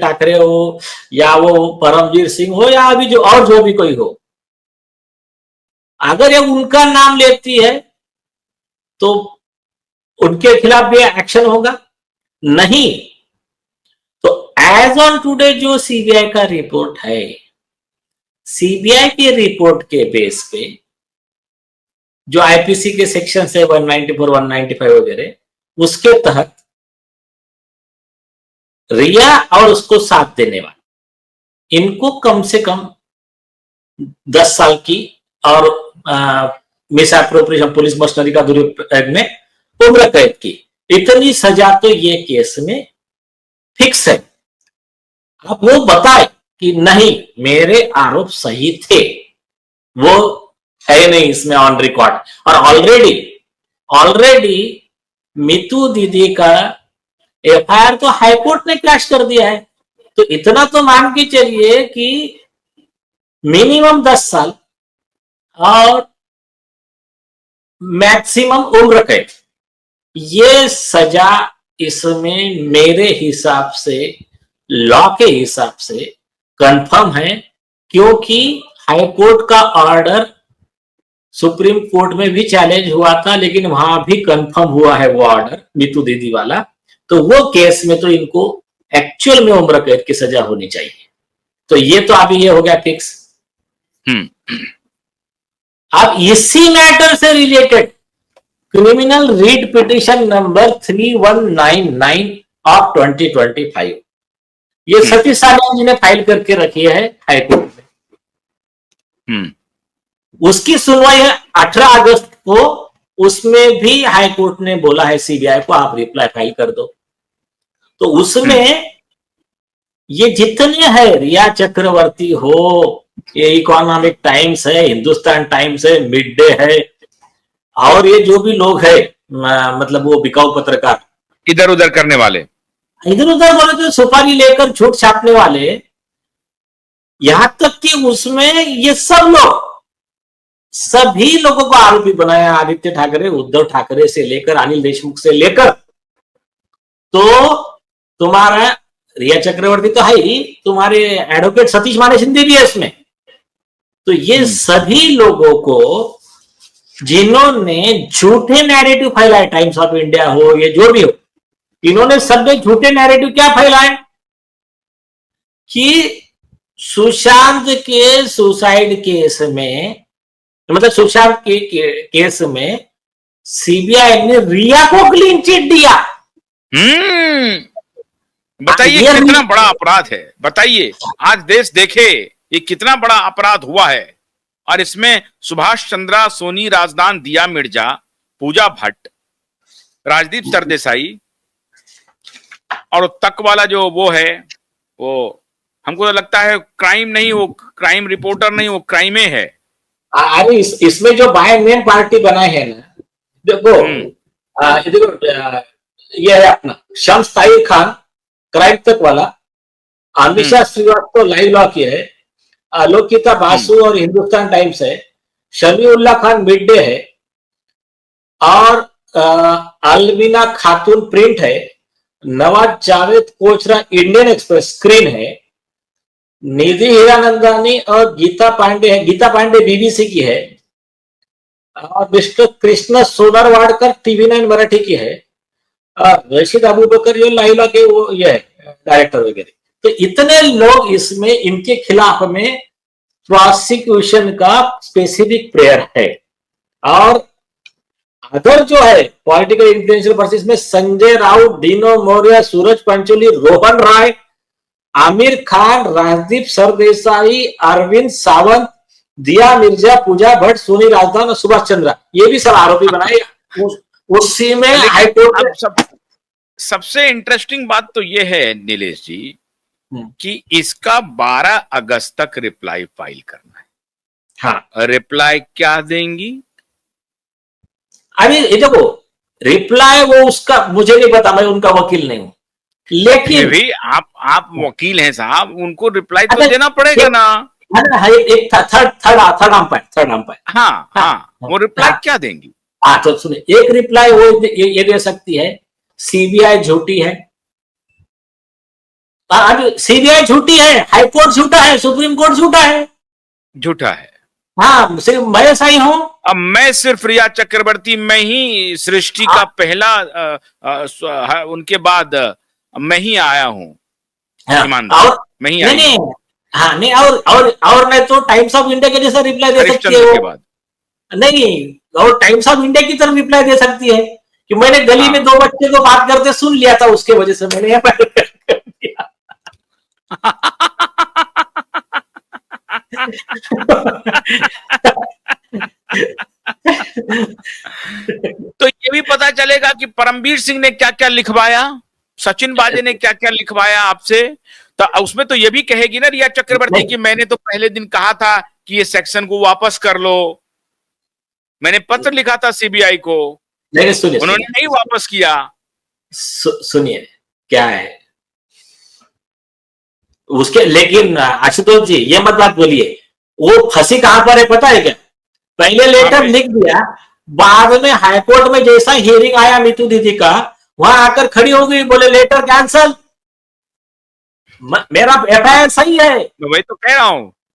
ठाकरे हो या वो परमवीर सिंह हो या अभी जो भी कोई हो, अगर ये उनका नाम लेती है तो उनके खिलाफ भी एक्शन होगा। नहीं तो एज ऑन टुडे जो सीबीआई का रिपोर्ट है, सीबीआई के रिपोर्ट के बेस पे जो आईपीसी के सेक्शन है 194, 195 वगैरह, उसके तहत रिया और उसको साथ देने वाले इनको कम से कम 10 साल की और मिस एप्रोप्रिएशन पुलिस मशीनरी का दुरुपयोग में उम्र कैद की, इतनी सजा तो ये केस में फिक्स है। अब वो बताए कि नहीं मेरे आरोप सही थे, वो है नहीं इसमें ऑन रिकॉर्ड। और ऑलरेडी मीतू दीदी का एफआईआर तो हाईकोर्ट ने क्रैश कर दिया है, तो इतना तो मान के चलिए कि मिनिमम 10 साल और मैक्सिमम उम्र कैद, ये सजा इसमें मेरे हिसाब से, लॉ के हिसाब से कंफर्म है, क्योंकि हाईकोर्ट का ऑर्डर सुप्रीम कोर्ट में भी चैलेंज हुआ था, लेकिन वहां भी कंफर्म हुआ है वो ऑर्डर मीतू दीदी वाला। तो वो केस में तो इनको एक्चुअल में उम्र कैद की सजा होनी चाहिए। तो ये तो अभी ये हो गया फिक्स। अब इसी मैटर से related criminal writ petition number 3199 of 2025 ये सतीश सान्याल जी ने फाइल करके रखी है हाईकोर्ट में। उसकी सुनवाई है 18 अगस्त को। उसमें भी हाईकोर्ट ने बोला है सीबीआई को आप रिप्लाई फाइल कर दो। तो उसमें ये जितने हैं, रिया चक्रवर्ती हो, ये इकोनॉमिक टाइम्स है, हिंदुस्तान टाइम्स है, मिड डे है, और ये जो भी लोग हैं, मतलब वो बिकाऊ पत्रकार, इधर उधर करने वाले, इधर उधर बोले तो सुपारी लेकर झूठ छापने वाले, यहां तक कि उसमें ये सब लोग, सभी लोगों को आरोपी बनाया। आदित्य ठाकरे, उद्धव ठाकरे से लेकर अनिल देशमुख से लेकर, तो तुम्हारा रिया चक्रवर्ती तो है ही, तुम्हारे एडवोकेट सतीश माने शिंदे भी है इसमें। तो ये सभी लोगों को जिन्होंने झूठे नैरेटिव फैलाए, टाइम्स ऑफ इंडिया हो, ये जो भी हो, इन्होंने सब में झूठे नैरेटिव क्या फैलाए कि सुशांत के सुसाइड केस में, मतलब सुशांत के केस में सीबीआई ने रिया को क्लीन चिट दिया। बताइए कितना बड़ा अपराध है, बताइए आज देश देखे ये कितना बड़ा अपराध हुआ है। और इसमें सुभाष चंद्रा, सोनी राजदान, दिया मिर्जा, पूजा भट्ट, राजदीप सरदेसाई और तक वाला जो वो है, वो हमको तो लगता है क्राइम नहीं, वो क्राइम रिपोर्टर नहीं, वो क्राइमे है। अरे इसमें जो बाय मेन पार्टी बनाए हैं ना, देखो ये है अपना शम्स ताहिर खान क्राइम तक वाला, अमिशा श्रीवास्तव लाइव लॉ की है, आलोकिता बासु और हिंदुस्तान टाइम्स है, शमीउल्लाह खान मिड डे है, और अलमीना खातून प्रिंट है, नवाज जावेद कोचरा इंडियन एक्सप्रेस स्क्रीन है, निधि हीरानंदानी और गीता पांडे है, गीता पांडे बीबीसी की है, और मिस्टर कृष्ण सोनरवाडकर TV9 मराठी की है, रशीद अबू बकर जो लाइला के वो ये है डायरेक्टर वगैरह। तो इतने लोग इसमें, इनके खिलाफ में प्रोसिक्यूशन का स्पेसिफिक प्रेयर है। और अदर जो है पॉलिटिकल इन्फ्लुएंशियल पर्सन में संजय राउत, दीनो मौर्य, सूरज पंचोली, रोहन राय, आमिर खान, राजदीप सरदेसाई, अरविंद सावंत, दिया मिर्जा, पूजा भट्ट, सोनी राजदान और सुभाष चंद्रा, ये भी सब आरोपी बनाए उसी में हाईकोर्ट। सबसे इंटरेस्टिंग बात तो ये है नीलेश जी कि इसका 12 अगस्त तक रिप्लाई फाइल करना है। हाँ, रिप्लाई क्या देंगी? अरे ये देखो, रिप्लाई वो उसका मुझे नहीं पता, मैं उनका वकील नहीं हूं, लेकिन भी आप वकील हैं साहब, उनको रिप्लाई तो देना पड़ेगा ना। एक थर्ड अंपायर। हाँ, वो रिप्लाई क्या देंगी? तो सुनिए, एक रिप्लाई वो ये दे सकती है, सीबीआई झूठी है, अब सीबीआई झूठी है, हाई कोर्ट झूठा है, सुप्रीम कोर्ट झूठा है। झूठा है। हाँ, सिर्फ मैं सही हूं। अब मैं सिर्फ रिया चक्रवर्ती, मैं ही सृष्टि का पहला उनके बाद मैं ही आया हूँ हाँ, ईमानदार, और मैं ही नहीं आई नहीं, हूँ हाँ नहीं, और नहीं तो टाइम्स ऑफ इंडिया के जैसा रिप्लाई दे सकती है हरिश्चंद्र के वो। बाद। नहीं, और टाइम्स ऑफ इंडिया की तरफ रिप्लाई दे सकती है कि मैंने गली हाँ। में दो बच्चे को बात करते सुन लिया था, उसके वजह से मैंने FIR कर दिया। तो ये भी पता चलेगा कि परमवीर सिंह ने क्या क्या लिखवाया, सचिन बाजे ने क्या क्या लिखवाया आपसे। तो उसमें तो ये भी कहेगी ना रिया चक्रवर्ती कि मैंने तो पहले दिन कहा था कि ये सेक्शन को वापस कर लो, मैंने पत्र लिखा था सीबीआई को, लेकिन सुनिए उन्होंने नहीं वापस किया। सुनिए क्या है उसके, लेकिन आशुतोष जी ये मत बात बोलिए, वो फंसी कहां पर है पता है क्या? पहले लेटर लिख दिया, बाद में हाईकोर्ट में जैसा हियरिंग आया मीतू दीदी का, वहां आकर खड़ी हो गई, बोले लेटर कैंसल, मेरा FIR सही है। मैं वही तो कह रहा हूं।